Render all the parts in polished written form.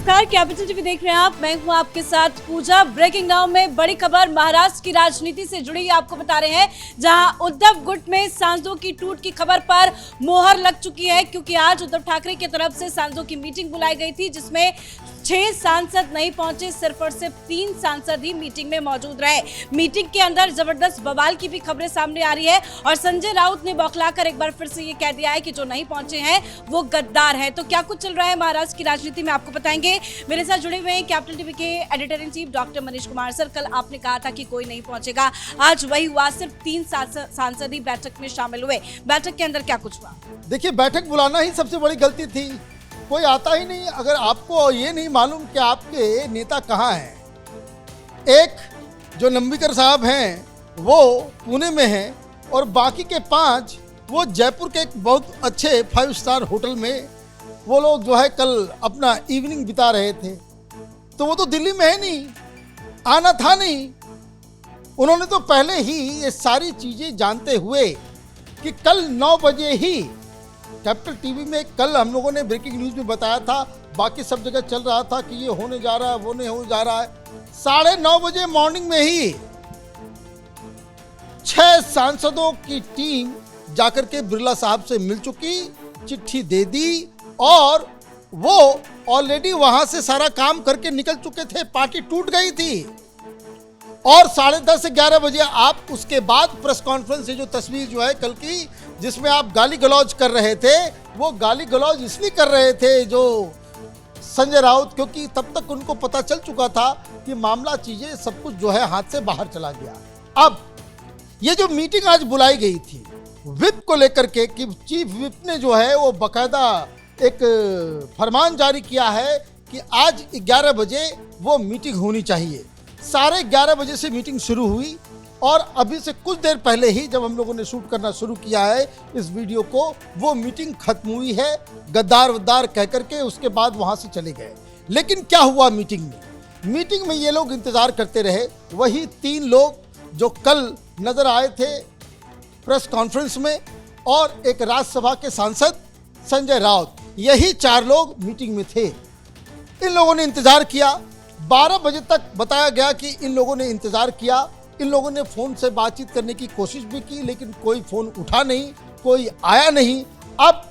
नमस्कार, capital TV देख रहे हैं आप। मैं हूं आपके साथ पूजा। ब्रेकिंग नाउ में बड़ी खबर महाराष्ट्र की राजनीति से जुड़ी आपको बता रहे हैं, जहां उद्धव गुट में सांसदों की टूट की खबर पर मोहर लग चुकी है, क्योंकि आज उद्धव ठाकरे की तरफ से सांसदों की मीटिंग बुलाई गई थी, जिसमें 6 सांसद नहीं पहुंचे, सिर्फ और सिर्फ 3 सांसद ही मीटिंग में मौजूद रहे। मीटिंग के अंदर जबरदस्त बवाल की भी खबरें सामने आ रही है और संजय राउत ने बौखलाकर एक बार फिर से ये कह दिया है कि जो नहीं पहुंचे हैं वो गद्दार है। तो क्या कुछ चल रहा है महाराष्ट्र की राजनीति में आपको बताएंगे। मेरे साथ जुड़े हुए हैं कैपिटल टीवी के editor in chief doctor Manish Kumar sir. कल आपने कहा था कि कोई नहीं पहुंचेगा, आज वही हुआ, सिर्फ 3 सांसद ही बैठक में शामिल हुए। बैठक के अंदर क्या कुछ हुआ? देखिए, बैठक बुलाना ही सबसे बड़ी गलती थी। कोई आता ही नहीं। अगर आपको ये नहीं मालूम कि आपके नेता कहाँ हैं, एक जो नंबीकर साहब हैं वो पुणे में हैं और बाकी के 5 वो जयपुर के एक बहुत अच्छे 5 स्टार होटल में वो लोग जो है कल अपना इवनिंग बिता रहे थे। तो वो तो दिल्ली में है नहीं, आना था नहीं। उन्होंने तो पहले ही ये सारी चीज़ें जानते हुए कि कल 9 बजे ही कैपिटल टीवी में कल हम लोगों ने ब्रेकिंग न्यूज़ में बताया था, बाकी सब जगह चल रहा था कि ये होने जा रहा है, वो नहीं होने जा रहा है। 9:30 बजे मॉर्निंग में ही 6 सांसदों की टीम जाकर के बिरला साहब से मिल चुकी, चिट्ठी दे दी और वो ऑलरेडी वहां से सारा काम करके निकल चुके थे। पार्टी टूट गई थी और 10:30 से 11 बजे आप उसके बाद प्रेस कॉन्फ्रेंस से जो तस्वीर जो है कल की, जिसमें आप गाली गलौज कर रहे थे, वो गाली गलौज इसलिए कर रहे थे जो संजय राउत, क्योंकि तब तक उनको पता चल चुका था कि मामला चीजें सब कुछ जो है हाथ से बाहर चला गया। अब ये जो मीटिंग आज बुलाई गई थी विप को लेकर के, कि चीफ विप ने जो है वो बाकायदा एक फरमान जारी किया है कि आज 11 बजे वो मीटिंग होनी चाहिए। 11:30 बजे से मीटिंग शुरू हुई और अभी से कुछ देर पहले ही जब हम लोगों ने शूट करना शुरू किया है इस वीडियो को, वो मीटिंग खत्म हुई है गद्दार वद्दार कह करके। उसके बाद वहां से चले गए। लेकिन क्या हुआ मीटिंग में? मीटिंग में ये लोग इंतजार करते रहे, वही 3 लोग जो कल नजर आए थे प्रेस कॉन्फ्रेंस में और एक राज्यसभा के सांसद संजय राउत, यही 4 लोग मीटिंग में थे। इन लोगों ने इंतजार किया। 12 बजे तक बताया गया कि इन लोगों ने इंतजार किया। इन लोगों ने फोन से बातचीत करने की कोशिश भी की, लेकिन कोई फोन उठा नहीं, कोई आया नहीं। अब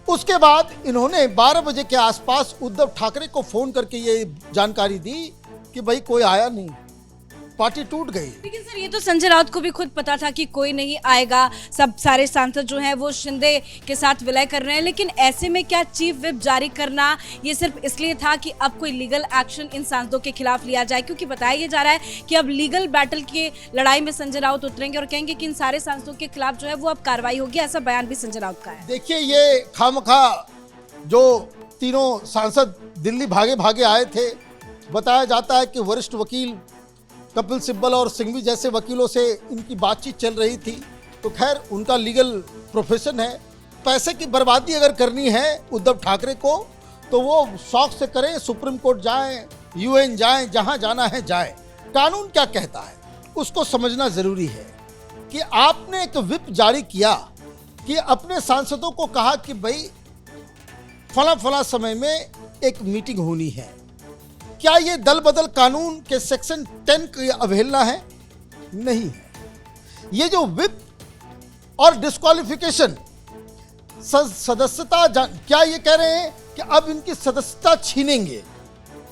उसके बाद इन्होंने 12 बजे के आसपास उद्धव ठाकरे को फोन करके ये जानकारी दी कि भाई कोई आया नहीं, पार्टी टूट गई। लेकिन सर, ये तो संजय राउत को भी खुद पता था कि कोई नहीं आएगा, सब सारे सांसद जो हैं वो शिंदे के साथ विलय कर रहे हैं। लेकिन ऐसे में क्या चीफ विप जारी करना ये सिर्फ इसलिए था कि अब कोई लीगल एक्शन इन सांसदों के खिलाफ लिया जाए? क्योंकि बताया ये जा रहा है कि अब लीगल बैटल की लड़ाई में संजय राउत उतरेंगे और कहेंगे कि इन सारे सांसदों के खिलाफ जो है वो अब कार्रवाई होगी। ऐसा बयान भी संजय राउत का है। देखिए, ये खामखा जो तीनों सांसद दिल्ली भागे भागे आए थे, बताया जाता है कि वरिष्ठ वकील कपिल सिब्बल और सिंघवी जैसे वकीलों से इनकी बातचीत चल रही थी। तो खैर, उनका लीगल प्रोफेशन है। पैसे की बर्बादी अगर करनी है उद्धव ठाकरे को तो वो शौक से करें, सुप्रीम कोर्ट जाएं, यूएन जाएं, जहां जाना है जाएं। कानून क्या कहता है उसको समझना जरूरी है। कि आपने एक विप जारी किया कि अपने सांसदों को कहा कि भाई फला समय में एक मीटिंग होनी है। क्या ये दल बदल कानून के सेक्शन 10 की अवहेलना है? नहीं है। ये जो विप और डिस्क्वालिफिकेशन सदस्यता, क्या ये कह रहे हैं कि अब इनकी सदस्यता छीनेंगे?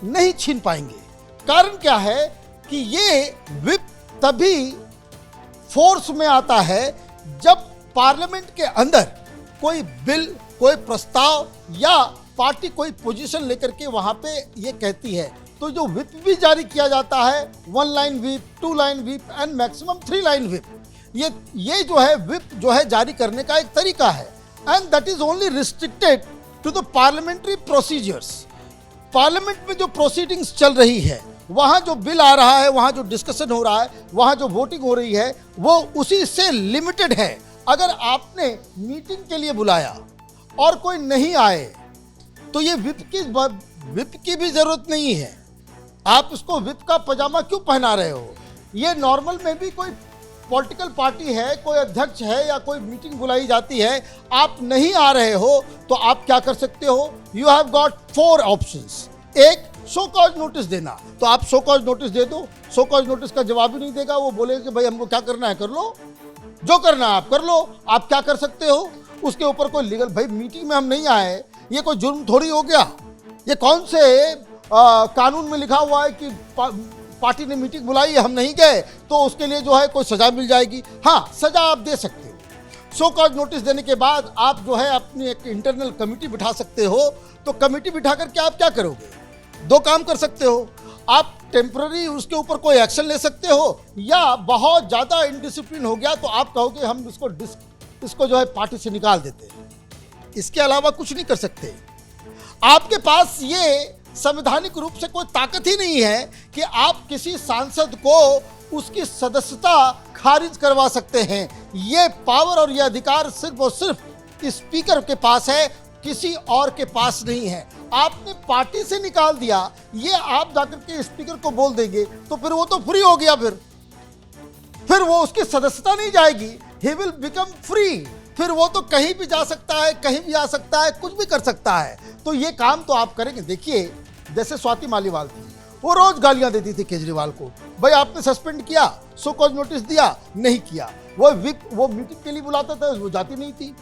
नहीं छीन पाएंगे। कारण क्या है कि ये विप तभी फोर्स में आता है जब पार्लियामेंट के अंदर कोई बिल, कोई प्रस्ताव या पार्टी कोई पोजीशन लेकर के वहां पे ये कहती है। तो जो विप भी जारी किया जाता है, 1 line whip, 2 line whip and maximum 3 line whip, ये जो है विप जो है जारी करने का एक तरीका है। And that is only restricted to the parliamentary procedures. Parliament में जो प्रोसीडिंग्स चल रही है, वहां जो बिल आ रहा है, वहां जो डिस्कशन हो रहा है, वहां जो वोटिंग हो रही है, वो उसी से लिमिटेड है। अगर आपने मीटिंग के लिए बुलाया और कोई नहीं आए तो ये विप की भी जरूरत नहीं है। आप इसको विप का पजामा क्यों पहना रहे हो? ये नॉर्मल में भी कोई पॉलिटिकल पार्टी है, कोई अध्यक्ष है या कोई मीटिंग बुलाई जाती है, आप नहीं आ रहे हो तो आप क्या कर सकते हो? You have got 4 options. एक, शो कॉज नोटिस देना, तो आप शो कॉज नोटिस दे दो। शो कॉज नोटिस का जवाब ही नहीं देगा, वो बोलेगा कि भाई हमको क्या करना है कर लो, जो करना है आप कर लो। आप क्या कर सकते हो? उसके ऊपर कोई लीगल, भाई मीटिंग में हम नहीं आए, ये कोई जुर्म थोड़ी हो गया। ये कौन से कानून में लिखा हुआ है कि पार्टी ने मीटिंग बुलाई, हम नहीं गए तो उसके लिए जो है कोई सजा मिल जाएगी? हाँ, सजा आप दे सकते हो। शो कॉज नोटिस देने के बाद आप जो है अपनी एक इंटरनल कमेटी बिठा सकते हो। तो कमेटी बिठा करके आप क्या करोगे? 2 काम कर सकते हो। आप टेम्पररी उसके ऊपर कोई एक्शन ले सकते हो, या बहुत ज़्यादा इनडिसिप्लिन हो गया तो आप कहोगे हम इसको जो है पार्टी से निकाल देते हैं। इसके अलावा कुछ नहीं कर सकते। आपके पास ये संवैधानिक रूप से कोई ताकत ही नहीं है कि आप किसी सांसद को उसकी सदस्यता खारिज करवा सकते हैं। ये पावर और ये अधिकार सिर्फ और सिर्फ स्पीकर के पास है, किसी और के पास नहीं है। आपने पार्टी से निकाल दिया, ये आप जाकर के स्पीकर को बोल देंगे तो फिर वो तो फ्री हो गया, फिर वो उसकी सदस्यता नहीं जाएगी, ही विल बिकम फ्री। फिर वो तो कहीं भी जा सकता है, कहीं भी आ सकता है, कुछ भी कर सकता है। तो ये काम तो आप करेंगे। देखिए, जैसे स्वाति मालीवाल थी, वो रोज गालियां देती थी केजरीवाल को, भाई आपने सस्पेंड किया, शो कॉज नोटिस दिया, नहीं किया। वो मीटिंग के लिए बुलाता था, वो जाती नहीं थी।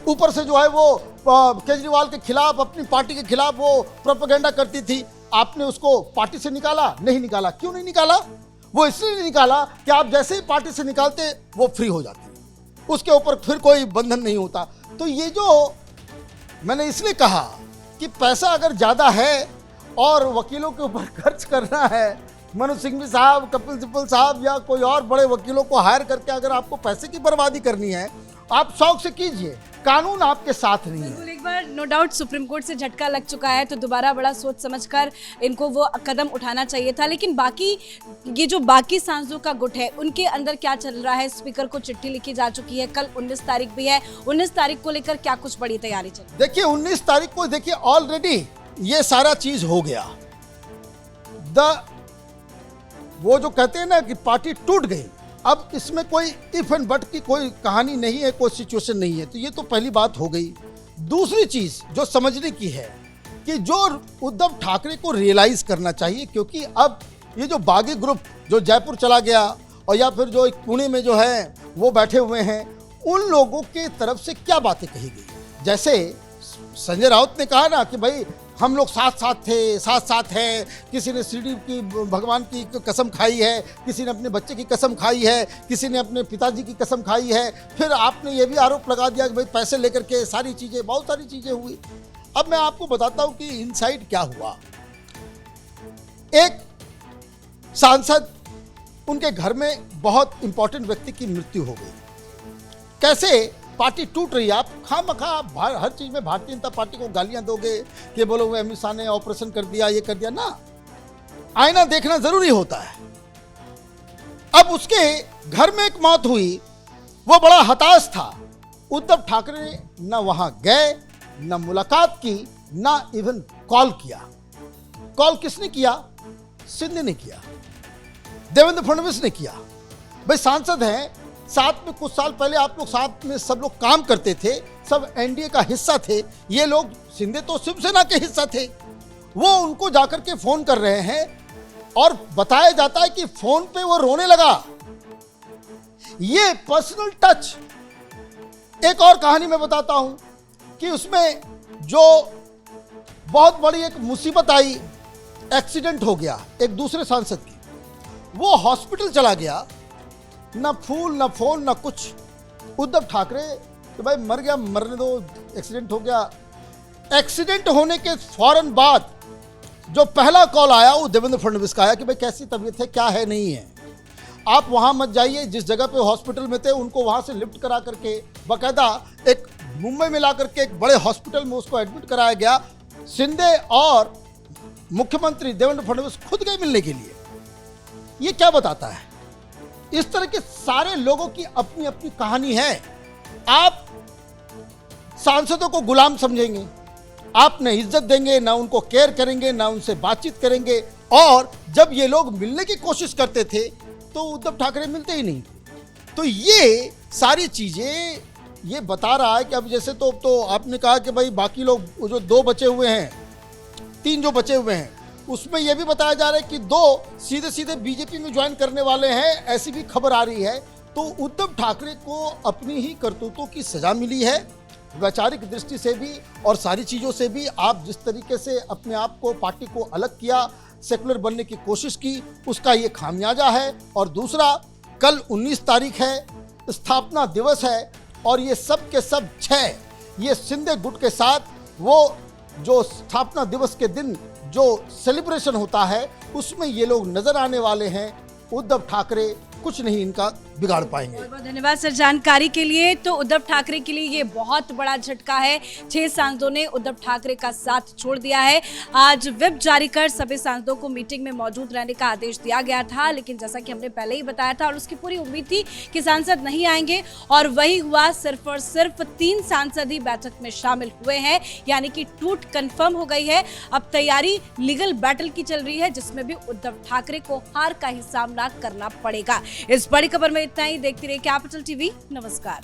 ऊपर से जो है वो केजरीवाल के खिलाफ, अपनी पार्टी के खिलाफ वो प्रोपेगेंडा करती थी। आपने उसको पार्टी से निकाला? नहीं निकाला। क्यों नहीं निकाला? वो इसलिए नहीं निकाला कि आप जैसे ही पार्टी से निकालते वो फ्री हो जाती, उसके ऊपर फिर कोई बंधन नहीं होता। तो ये जो मैंने इसलिए कहा कि पैसा अगर ज़्यादा है और वकीलों के ऊपर खर्च करना है, मनोज सिंघवी साहब, कपिल सिब्बल साहब या कोई और बड़े वकीलों को हायर करके अगर आपको पैसे की बर्बादी करनी है, आप शौक से कीजिए, कानून आपके साथ नहीं है। एक बार नो डाउट सुप्रीम कोर्ट से झटका लग चुका है, तो दोबारा बड़ा सोच समझकर इनको वो कदम उठाना चाहिए था। लेकिन बाकी ये जो बाकी सांसदों का गुट है, उनके अंदर क्या चल रहा है? स्पीकर को चिट्ठी लिखी जा चुकी है, कल 19 तारीख भी है। 19 तारीख को लेकर क्या कुछ बड़ी तैयारी चल रही है? देखिए, 19 तारीख को देखिए ऑलरेडी ये सारा चीज हो गया। वो जो कहते हैं ना कि पार्टी टूट गई, अब इसमें कोई इफ एंड बट की कोई कहानी नहीं है, कोई सिचुएशन नहीं है। तो ये तो पहली बात हो गई। दूसरी चीज जो समझने की है कि जो उद्धव ठाकरे को रियलाइज करना चाहिए, क्योंकि अब ये जो बागी ग्रुप जो जयपुर चला गया और या फिर जो एक पुणे में जो है वो बैठे हुए हैं, उन लोगों के तरफ से क्या बातें कही गई। जैसे संजय राउत ने कहा ना कि भाई हम लोग साथ साथ थे, साथ साथ हैं। किसी ने शिरडी की भगवान की कसम खाई है, किसी ने अपने बच्चे की कसम खाई है, किसी ने अपने पिताजी की कसम खाई है। फिर आपने ये भी आरोप लगा दिया कि भाई पैसे लेकर के सारी चीज़ें, बहुत सारी चीज़ें हुई। अब मैं आपको बताता हूं कि इनसाइड क्या हुआ। एक सांसद, उनके घर में बहुत इंपॉर्टेंट व्यक्ति की मृत्यु हो गई। कैसे पार्टी टूट रही है, आप खामखा हर चीज में भारतीय जनता पार्टी को गालियां दोगे कि बोलो वो अमित शाह ने ऑपरेशन कर दिया, ये कर दिया ना। आईना देखना जरूरी होता है। अब उसके घर में एक मौत हुई, वो बड़ा हताश था। उद्धव ठाकरे न वहां गए, न मुलाकात की, न इवन कॉल किया। कॉल किसने किया? शिंदे ने किया, देवेंद्र फडणवीस ने किया। भाई सांसद हैं, साथ में कुछ साल पहले आप लोग साथ में सब लोग काम करते थे, सब एनडीए का हिस्सा थे। ये लोग, शिंदे तो शिवसेना के हिस्सा थे। वो उनको जाकर के फोन कर रहे हैं और बताया जाता है कि फोन पे वो रोने लगा। ये पर्सनल टच। एक और कहानी मैं बताता हूं कि उसमें जो बहुत बड़ी एक मुसीबत आई, एक्सीडेंट हो गया एक दूसरे सांसद की, वो हॉस्पिटल चला गया, ना फूल ना फोन ना कुछ। उद्धव ठाकरे तो भाई मर गया, मरने दो, एक्सीडेंट हो गया। एक्सीडेंट होने के फौरन बाद जो पहला कॉल आया वो देवेंद्र फडणवीस का आया कि भाई कैसी तबीयत है, क्या है, नहीं है। आप वहां मत जाइए, जिस जगह पे हॉस्पिटल में थे उनको वहां से लिफ्ट करा करके बाकायदा एक मुंबई में ला करके एक बड़े हॉस्पिटल में उसको एडमिट कराया गया। शिंदे और मुख्यमंत्री देवेंद्र फडणवीस खुद गए मिलने के लिए। ये क्या बताता है? इस तरह के सारे लोगों की अपनी अपनी कहानी है। आप सांसदों को गुलाम समझेंगे, आप न इज्जत देंगे, ना उनको केयर करेंगे, ना उनसे बातचीत करेंगे। और जब ये लोग मिलने की कोशिश करते थे तो उद्धव ठाकरे मिलते ही नहीं थे। तो ये सारी चीजें ये बता रहा है कि अब जैसे तो आपने कहा कि भाई बाकी लोग वो जो 2 बचे हुए हैं, 3 जो बचे हुए हैं, उसमें यह भी बताया जा रहा है कि 2 सीधे सीधे बीजेपी में ज्वाइन करने वाले हैं, ऐसी भी खबर आ रही है। तो उद्धव ठाकरे को अपनी ही करतूतों की सजा मिली है, वैचारिक दृष्टि से भी और सारी चीज़ों से भी। आप जिस तरीके से अपने आप को, पार्टी को अलग किया, सेकुलर बनने की कोशिश की, उसका ये खामियाजा है। और दूसरा, कल 19 तारीख है, स्थापना दिवस है, और ये सब के सब 6 ये शिंदे गुट के साथ वो जो स्थापना दिवस के दिन जो सेलिब्रेशन होता है उसमें ये लोग नजर आने वाले हैं। उद्धव ठाकरे कुछ नहीं इनका बिगाड़ पाएंगे। बहुत बहुत धन्यवाद सर जानकारी के लिए। तो उद्धव ठाकरे के लिए ये बहुत बड़ा झटका है। 6 सांसदों ने उद्धव ठाकरे का साथ छोड़ दिया है। आज व्हिप जारी कर सभी सांसदों को मीटिंग में मौजूद रहने का आदेश दिया गया था, लेकिन जैसा कि हमने पहले ही बताया था और उसकी पूरी उम्मीद थी कि सांसद नहीं आएंगे, और वही हुआ। सिर्फ और सिर्फ 3 सांसद ही बैठक में शामिल हुए हैं, यानी कि टूट कंफर्म हो गई है। अब तैयारी लीगल बैटल की चल रही है, जिसमें भी उद्धव ठाकरे को हार का ही सामना करना पड़ेगा। इस बड़ी खबर में इतना ही। देखते रहिए कैपिटल टीवी। नमस्कार।